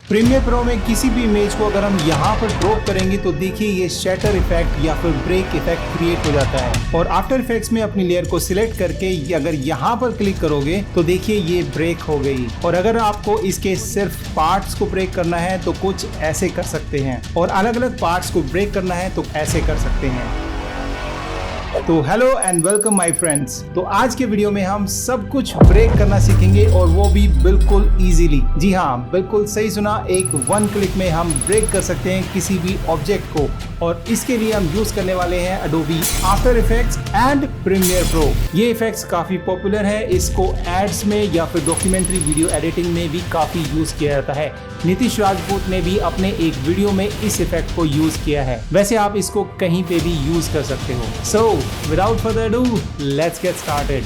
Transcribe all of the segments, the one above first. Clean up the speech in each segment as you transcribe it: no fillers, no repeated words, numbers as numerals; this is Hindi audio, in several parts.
प्रीमियर प्रो में किसी भी इमेज को अगर हम यहाँ पर ड्रॉप करेंगे तो देखिए ये शटर इफेक्ट या फिर ब्रेक इफेक्ट क्रिएट हो जाता है। और आफ्टर इफेक्ट्स में अपनी लेयर को सिलेक्ट करके अगर यहाँ पर क्लिक करोगे तो देखिए ये ब्रेक हो गई। और अगर आपको इसके सिर्फ पार्ट्स को ब्रेक करना है तो कुछ ऐसे कर सकते हैं, और अलग अलग पार्ट्स को ब्रेक करना है तो ऐसे कर सकते हैं। तो hello and welcome my friends. तो आज के वीडियो में हम सब कुछ ब्रेक करना सीखेंगे, और वो भी बिल्कुल इजीली। जी हाँ, बिल्कुल सही सुना, एक वन क्लिक में हम ब्रेक कर सकते हैं किसी भी ऑब्जेक्ट को। और इसके लिए हम यूज करने वाले हैं Adobe after effects and premiere pro. ये इफेक्ट्स काफी पॉपुलर है, इसको एड्स में या फिर डॉक्यूमेंट्री वीडियो एडिटिंग में भी काफी यूज किया जाता है। नीतीश राजपूत ने भी अपने एक वीडियो में इस इफेक्ट को यूज किया है। वैसे आप इसको कहीं पे भी यूज कर सकते हो। So without further ado, let's get started.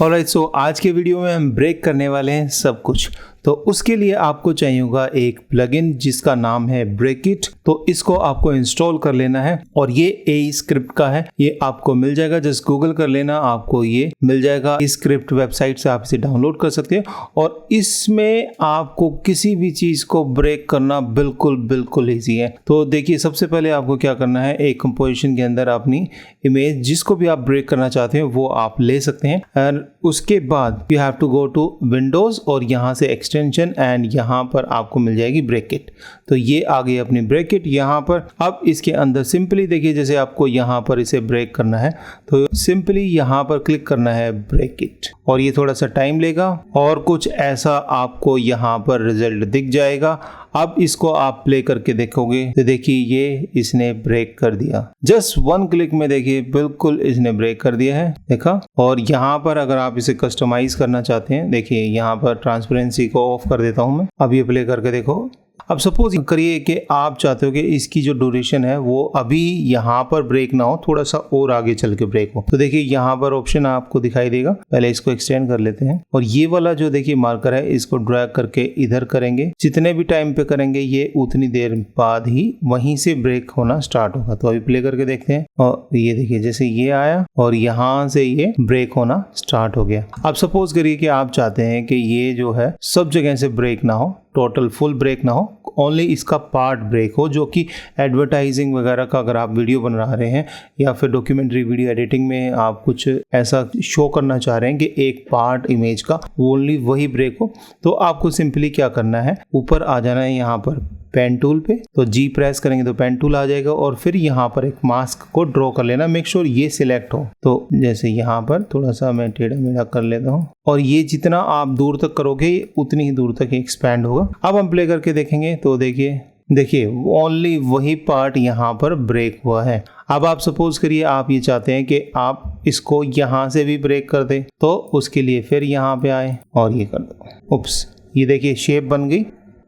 Alright, so आज के वीडियो में हम ब्रेक करने वाले हैं सब कुछ। तो उसके लिए आपको चाहिए होगा एक प्लगइन जिसका नाम है ब्रेकिट। तो इसको आपको इंस्टॉल कर लेना है, और ये ए स्क्रिप्ट का है। ये आपको मिल जाएगा, जस्ट गूगल कर लेना, आपको ये मिल जाएगा। इस स्क्रिप्ट वेबसाइट से आप इसे डाउनलोड कर सकते हैं, और इसमें आपको किसी भी चीज को ब्रेक करना बिल्कुल ईजी है। तो देखिए, सबसे पहले आपको क्या करना है, एक कंपोजिशन के अंदर अपनी इमेज जिसको भी आप ब्रेक करना चाहते हैं वो आप ले सकते हैं। और उसके बाद you have to go to Windows, और यहाँ से एक्सटेंशन, एंड यहाँ पर आपको मिल जाएगी ब्रेकिट। तो ये आ गई अपनी ब्रेकिट यहाँ पर। अब इसके अंदर सिंपली देखिए, जैसे आपको यहाँ पर इसे ब्रेक करना है तो सिंपली यहाँ पर क्लिक करना है ब्रेकिट, और ये थोड़ा सा टाइम लेगा, और कुछ ऐसा आपको यहाँ पर रिजल्ट दिख जाएगा। अब इसको आप प्ले करके देखोगे तो देखिए ये इसने ब्रेक कर दिया। जस्ट वन क्लिक में देखिए बिल्कुल इसने ब्रेक कर दिया है, देखा। और यहाँ पर अगर आप इसे कस्टमाइज करना चाहते हैं, देखिए यहाँ पर ट्रांसपेरेंसी को ऑफ कर देता हूँ मैं। अब ये प्ले करके देखो। अब सपोज करिए कि आप चाहते हो कि इसकी जो ड्यूरेशन है वो अभी यहाँ पर ब्रेक ना हो, थोड़ा सा और आगे चल के ब्रेक हो। तो देखिए यहाँ पर ऑप्शन आपको दिखाई देगा। पहले इसको एक्सटेंड कर लेते हैं, और ये वाला जो देखिए मार्कर है इसको ड्रैग करके इधर करेंगे। जितने भी टाइम पे करेंगे ये उतनी देर बाद ही वहीं से ब्रेक होना स्टार्ट होगा। तो अभी प्ले करके देखते हैं, और ये देखिए जैसे ये आया और यहाँ से ये ब्रेक होना स्टार्ट हो गया। अब सपोज करिए कि आप चाहते हैं कि ये जो है सब जगह से ब्रेक ना हो, टोटल फुल ब्रेक ना हो, ओनली इसका पार्ट ब्रेक हो, जो कि एडवर्टाइजिंग वगैरह का अगर आप वीडियो बना रहे हैं या फिर डॉक्यूमेंट्री वीडियो एडिटिंग में आप कुछ ऐसा शो करना चाह रहे हैं कि एक पार्ट इमेज का ओनली वही ब्रेक हो। तो आपको सिंपली क्या करना है, ऊपर आ जाना है यहाँ पर पेन टूल पे। तो जी प्रेस करेंगे तो पेन टूल आ जाएगा, और फिर यहाँ पर एक मास्क को ड्रॉ कर लेना। मेक श्योर ये सिलेक्ट हो। तो जैसे यहाँ पर थोड़ा सा मैं टेढ़ा मेढ़ा कर लेता हूँ, और ये जितना आप दूर तक करोगे उतनी ही दूर तक एक्सपैंड होगा। अब हम प्ले करके देखेंगे तो देखिए ओनली वही पार्ट यहाँ पर ब्रेक हुआ है। अब आप सपोज करिए आप ये चाहते हैं कि आप इसको यहाँ से भी ब्रेक कर दें, तो उसके लिए फिर यहाँ पे आए और ये कर दो। उप्स, ये देखिए शेप बन गई,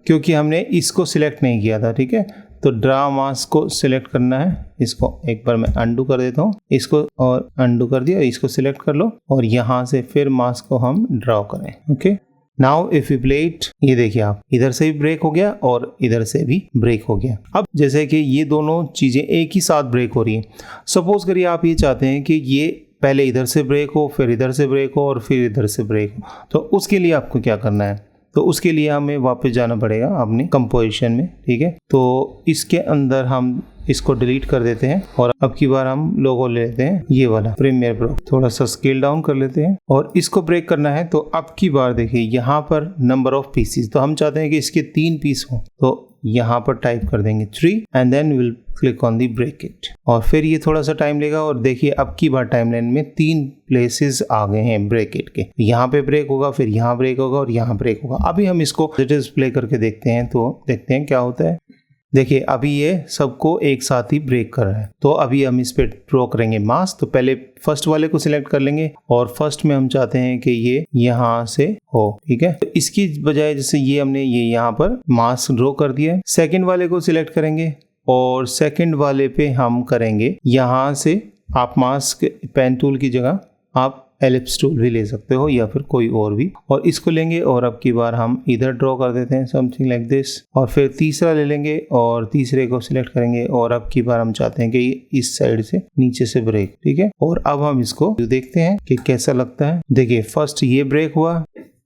क्योंकि हमने इसको सिलेक्ट नहीं किया था। ठीक है, तो ड्रा मास्क को सिलेक्ट करना है। इसको एक बार मैं अंडू कर देता हूँ, इसको और अंडू कर दिया। इसको सिलेक्ट कर लो, और यहाँ से फिर मास्क को हम ड्रा करें। Okay, now if you play it, ये देखिए आप इधर से भी ब्रेक हो गया और इधर से भी ब्रेक हो गया। अब जैसे कि ये दोनों चीजें एक ही साथ ब्रेक हो रही है। सपोज करिए आप ये चाहते हैं कि ये पहले इधर से ब्रेक हो, फिर इधर से ब्रेक हो, और फिर इधर से ब्रेक हो। तो उसके लिए आपको क्या करना है, तो उसके लिए हमें वापस जाना पड़ेगा अपनी कंपोजिशन में। ठीक है, तो इसके अंदर हम इसको डिलीट कर देते हैं, और अब की बार हम लोगो ले लेते हैं ये वाला प्रीमियर प्रो। थोड़ा सा स्केल डाउन कर लेते हैं, और इसको ब्रेक करना है। तो अब की बार देखिए यहाँ पर नंबर ऑफ पीसेस, तो हम चाहते हैं कि इसके 3 पीस हो। तो यहाँ पर टाइप कर देंगे 3, and then will click on the bracket, और फिर ये थोड़ा सा टाइम लेगा। और देखिए अब की बार टाइमलाइन में 3 प्लेसेस आ गए हैं ब्रेकिट के। यहाँ पे ब्रेक होगा, फिर यहाँ ब्रेक होगा, और यहाँ ब्रेक होगा। अभी हम इसको प्ले करके देखते हैं, तो देखते हैं क्या होता है। देखिए अभी ये सबको एक साथ ही ब्रेक कर रहा है। तो अभी हम इस पे ड्रॉ करेंगे मास्क। तो पहले फर्स्ट वाले को सिलेक्ट कर लेंगे, और फर्स्ट में हम चाहते हैं कि ये यहाँ से हो। ठीक है, तो इसकी बजाय जैसे ये हमने ये यहाँ पर मास्क ड्रॉ कर दिया है। सेकंड वाले को सिलेक्ट करेंगे, और सेकंड वाले पे हम करेंगे यहाँ से आप मास्क पेन टूल की जगह आप एलिप्स टूल भी ले सकते हो, या फिर कोई और भी, और इसको लेंगे और अब की बार हम इधर ड्रॉ कर देते हैं समथिंग लाइक दिस। और फिर तीसरा ले लेंगे और तीसरे को सिलेक्ट करेंगे, और अब की बार हम चाहते हैं कि इस साइड से नीचे से ब्रेक। ठीक है, और अब हम इसको देखते हैं कि कैसा लगता है। देखिए फर्स्ट ये ब्रेक हुआ,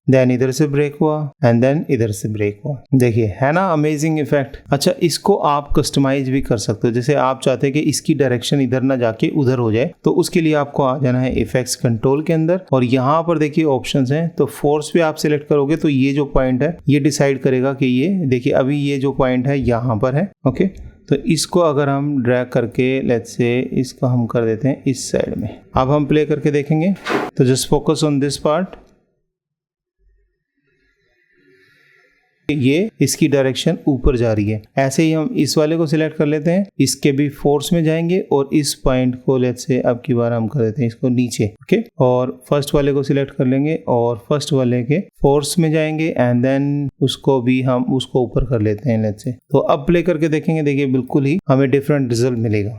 देन इधर से ब्रेक हुआ एंड देन इधर से ब्रेक हुआ। देखिए है ना अमेजिंग इफेक्ट। अच्छा, इसको आप कस्टमाइज भी कर सकते हो। जैसे आप चाहते हैं कि इसकी डायरेक्शन इधर ना जाके उधर हो जाए, तो उसके लिए आपको आ जाना है इफेक्ट्स कंट्रोल के अंदर, और यहाँ पर देखिए ऑप्शंस हैं। तो फोर्स पे आप सिलेक्ट करोगे तो ये जो पॉइंट है ये डिसाइड करेगा कि ये देखिए अभी ये जो पॉइंट है यहाँ पर है। ओके, तो इसको अगर हम ड्रैग करके लेट्स से इसको हम कर देते हैं इस साइड में। अब हम प्ले करके देखेंगे। तो just focus on this part. ये इसकी डायरेक्शन ऊपर जा रही है। ऐसे ही हम इस वाले को सिलेक्ट कर लेते हैं, इसके भी फोर्स में जाएंगे और इस पॉइंट को लेट्स से अब की बार हम कर देते हैं इसको नीचे। ओके, और फर्स्ट वाले को सिलेक्ट कर लेंगे और फर्स्ट वाले के फोर्स में जाएंगे एंड देन उसको भी हम उसको ऊपर कर लेते हैं लेट्स से। तो अब प्ले करके देखेंगे, देखिए बिल्कुल ही हमें डिफरेंट रिजल्ट मिलेगा।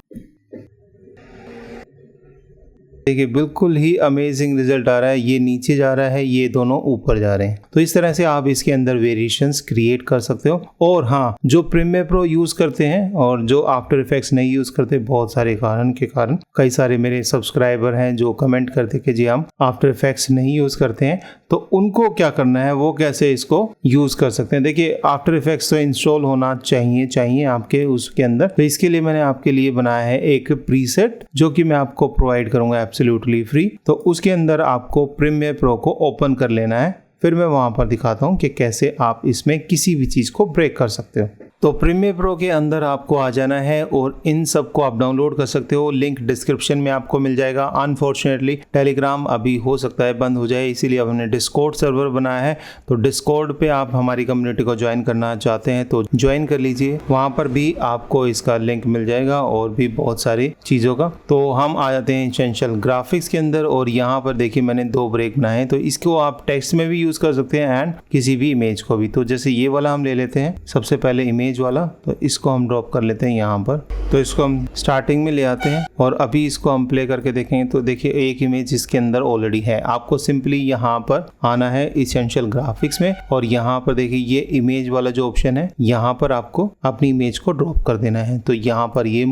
देखिए बिल्कुल ही अमेजिंग रिजल्ट आ रहा है। ये नीचे जा रहा है, ये दोनों ऊपर जा रहे हैं। तो इस तरह से आप इसके अंदर वेरिएशंस क्रिएट कर सकते हो। और हाँ, जो प्रीमियर प्रो यूज करते हैं और जो आफ्टर इफेक्ट्स नहीं यूज करते, बहुत सारे कारण के कारण कई सारे मेरे सब्सक्राइबर हैं जो कमेंट करते कि जी हम आफ्टर इफेक्ट्स नहीं यूज करते हैं, तो उनको क्या करना है, वो कैसे इसको यूज कर सकते हैं। देखिए आफ्टर इफेक्ट्स तो इंस्टॉल होना चाहिए आपके उसके अंदर। तो इसके लिए मैंने आपके लिए बनाया है एक प्रीसेट जो कि मैं आपको प्रोवाइड करूंगा एब्सोल्युटली फ्री। तो उसके अंदर आपको प्रीमियर प्रो को ओपन कर लेना है, फिर मैं वहां पर दिखाता हूं कि कैसे आप इसमें किसी भी चीज को ब्रेक कर सकते हो। तो प्रीमियर प्रो के अंदर आपको आ जाना है और इन सब को आप डाउनलोड कर सकते हो। लिंक डिस्क्रिप्शन में आपको मिल जाएगा। अनफॉर्चुनेटली टेलीग्राम अभी हो सकता है बंद हो जाए, इसीलिए अब हमने डिस्कॉर्ड सर्वर बनाया है। तो डिस्कॉर्ड पे आप हमारी कम्युनिटी को ज्वाइन करना चाहते हैं तो ज्वाइन कर लीजिए, वहां पर भी आपको इसका लिंक मिल जाएगा और भी बहुत सारी चीज़ों का। तो हम आ जाते हैं एसेंशियल ग्राफिक्स के अंदर और यहाँ पर देखिए मैंने 2 ब्रेक बनाए हैं। तो इसको आप टेक्स्ट में भी यूज कर सकते हैं एंड किसी भी इमेज को भी। तो जैसे ये वाला हम ले लेते हैं सबसे पहले इमेज वाला, तो इसको हम ड्रॉप कर लेते हैं यहाँ पर। तो इसको हम स्टार्टिंग में ले आते हैं और अभी इसको हम प्ले करके देखेंगे। तो देखिए एक इमेज इसके अंदर ऑलरेडी है। आपको सिंपली यहाँ पर आना है एसेंशियल ग्राफिक्स में और यहाँ पर देखिए ये इमेज वाला जो ऑप्शन है, यहाँ पर आपको अपनी इमेज को ड्रॉप कर देना है। तो यहाँ पर ये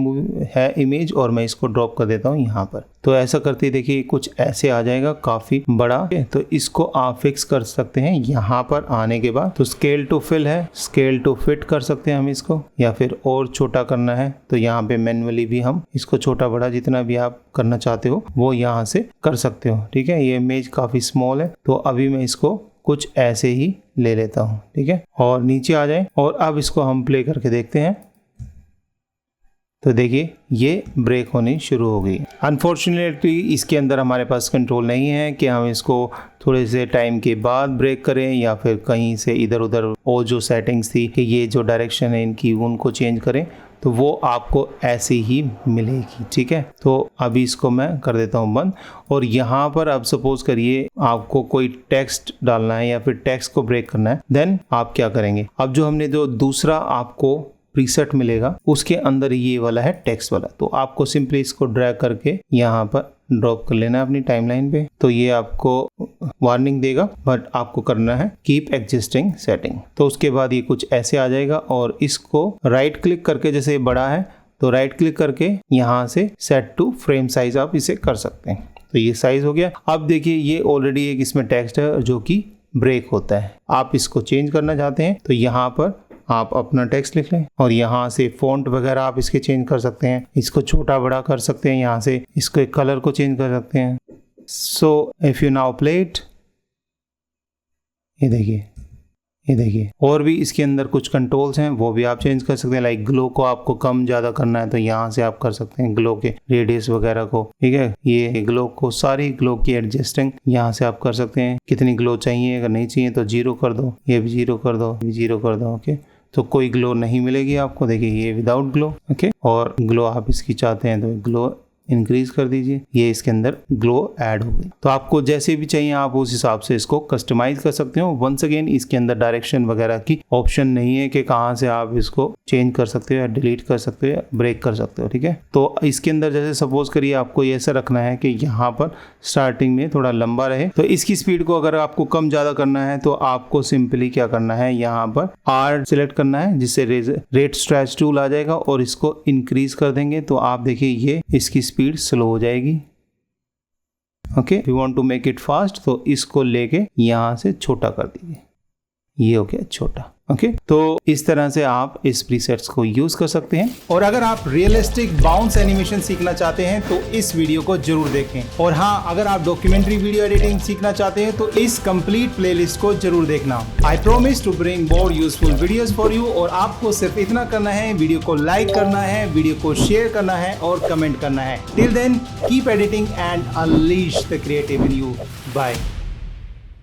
है इमेज और मैं इसको ड्रॉप कर देता हूँ यहाँ पर। तो ऐसा करते देखिए कुछ ऐसे आ जाएगा काफी बड़ा। तो इसको आप फिक्स कर सकते हैं यहाँ पर आने के बाद। तो स्केल टू फिल है, स्केल टू फिट कर सकते हैं हम इसको, या फिर और छोटा करना है तो यहाँ पे मैन्युअली भी हम इसको छोटा बड़ा जितना भी आप करना चाहते हो वो यहाँ से कर सकते हो। ठीक है, ये इमेज काफी स्मॉल है तो अभी मैं इसको कुछ ऐसे ही ले लेता हूँ। ठीक है, और नीचे आ जाए और अब इसको हम प्ले करके देखते हैं। तो देखिए ये ब्रेक होनी शुरू हो गई। अनफॉर्चुनेटली इसके अंदर हमारे पास कंट्रोल नहीं है कि हम इसको थोड़े से टाइम के बाद ब्रेक करें या फिर कहीं से इधर उधर और जो सेटिंग्स थी कि ये जो डायरेक्शन है इनकी उनको चेंज करें, तो वो आपको ऐसे ही मिलेगी। ठीक है, तो अभी इसको मैं कर देता हूँ बंद। और यहाँ पर अब सपोज करिए आपको कोई टेक्स्ट डालना है या फिर टेक्स्ट को ब्रेक करना है, देन आप क्या करेंगे। अब जो हमने जो दूसरा आपको प्रीसेट मिलेगा उसके अंदर ये वाला है टेक्स्ट वाला, तो आपको सिंपली इसको ड्रैग करके यहाँ पर ड्रॉप कर लेना है अपनी टाइमलाइन पे। तो ये आपको वार्निंग देगा बट आपको करना है कीप एग्जिस्टिंग सेटिंग। तो उसके बाद ये कुछ ऐसे आ जाएगा और इसको राइट क्लिक करके, जैसे ये बड़ा है तो राइट क्लिक करके यहाँ से सेट टू फ्रेम साइज आप इसे कर सकते हैं। तो ये साइज हो गया। अब देखिए ये ऑलरेडी एक इसमें टेक्स्ट है जो कि ब्रेक होता है। आप इसको चेंज करना चाहते हैं तो यहाँ पर आप अपना टेक्स्ट लिख लें और यहाँ से फॉन्ट वगैरह आप इसके चेंज कर सकते हैं, इसको छोटा बड़ा कर सकते हैं, यहाँ से इसको एक कलर को चेंज कर सकते हैं। So if you now play it, ये देखिए और भी इसके अंदर कुछ कंट्रोल्स हैं वो भी आप चेंज कर सकते हैं। लाइक ग्लो को आपको कम ज़्यादा करना है तो यहाँ से आप कर सकते हैं ग्लो के रेडियस वगैरह को। ठीक है, ये ग्लो को सारी ग्लो की एडजस्टिंग यहाँ से आप कर सकते हैं। कितनी ग्लो चाहिए, अगर नहीं चाहिए तो 0 कर दो, ये भी 0 कर दो, ये 0 कर दो। ओके, तो कोई ग्लो नहीं मिलेगी आपको। देखिए ये विदाउट ग्लो। ओके, और ग्लो आप इसकी चाहते हैं तो ग्लो इंक्रीज कर दीजिए, ये इसके अंदर ग्लो ऐड हो गई। तो आपको जैसे भी चाहिए आप उस हिसाब से इसको कस्टमाइज कर सकते हो। वंस अगेन इसके अंदर डायरेक्शन वगैरह की ऑप्शन नहीं है कि कहाँ से आप इसको चेंज कर सकते हो या डिलीट कर सकते हो या ब्रेक कर सकते हो। ठीक है, तो इसके अंदर जैसे सपोज करिए आपको ये ऐसा रखना है कि यहाँ पर स्टार्टिंग में थोड़ा लंबा रहे, तो इसकी स्पीड को अगर आपको कम ज्यादा करना है तो आपको सिंपली क्या करना है, यहाँ पर R सिलेक्ट करना है जिससे रेट स्ट्रेच टूल आ जाएगा और इसको इंक्रीज कर देंगे। तो आप देखिए ये इसकी स्पीड स्लो हो जाएगी। Okay, you want to make it fast, तो इसको लेके यहाँ से छोटा कर दीजिए, ये हो गया छोटा। ओके, तो इस तरह से आप इस प्रीसेट्स को यूज कर सकते हैं। और अगर आप रियलिस्टिक बाउंस एनिमेशन सीखना चाहते हैं तो इस वीडियो को जरूर देखें। और हाँ, अगर आप डॉक्यूमेंट्री वीडियो एडिटिंग सीखना चाहते हैं तो इस कंप्लीट प्लेलिस्ट को जरूर देखना। I promise to bring more useful videos for you. और आपको सिर्फ इतना करना है, वीडियो को लाइक करना है, वीडियो को शेयर करना है और कमेंट करना है। Till then, keep editing and unleash the creative in you. Bye.